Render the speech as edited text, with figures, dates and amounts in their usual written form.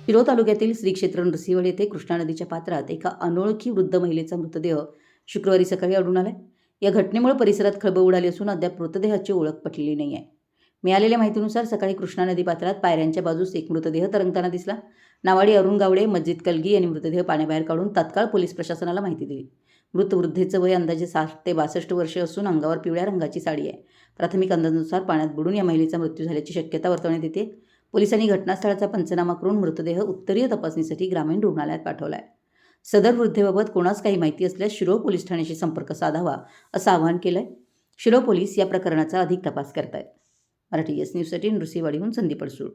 शिरोळ तालुक्यातील श्री क्षेत्र नृसिंहवाडी येथे कृष्णा नदीच्या पात्रात एका अनोळखी वृद्ध महिलेचा मृतदेह शुक्रवारी सकाळी आढळून आलाय। या घटनेमुळे परिसरात खळबळ उडाली असून अद्याप मृतदेहाची ओळख पटलेली नाही आहे। मिळालेल्या माहितीनुसार सकाळी कृष्णा नदी पात्रात पायऱ्यांच्या बाजूस एक मृतदेह तरंगताना दिसला। नावाडी अरुण गावडे, मस्जिद कलगी यांनी मृतदेह पाण्याबाहेर काढून तात्काळ पोलीस प्रशासनाला माहिती दिली। मृत वृद्धेचं वय अंदाजे 60 ते 62 वर्षे असून अंगावर पिवळ्या रंगाची साडी आहे। प्राथमिक अंदाजानुसार पाण्यात बुडून या महिलेचा मृत्यू झाल्याची शक्यता वर्तवण्यात येते। पोलिसांनी घटनास्थळाचा पंचनामा करून मृतदेह उत्तरीय तपासणीसाठी ग्रामीण रुग्णालयात पाठवला आहे। सदर वृद्धेबाबत कोणास काही माहिती असल्यास शिरोळ पोलीस ठाण्याशी संपर्क साधावा असं आवाहन केलंय। शिरोळ पोलीस या प्रकरणाचा अधिक तपास करतायत। मराठी एस न्यूजसाठी नृसिंहवाडीहून संदीप अडसूळ।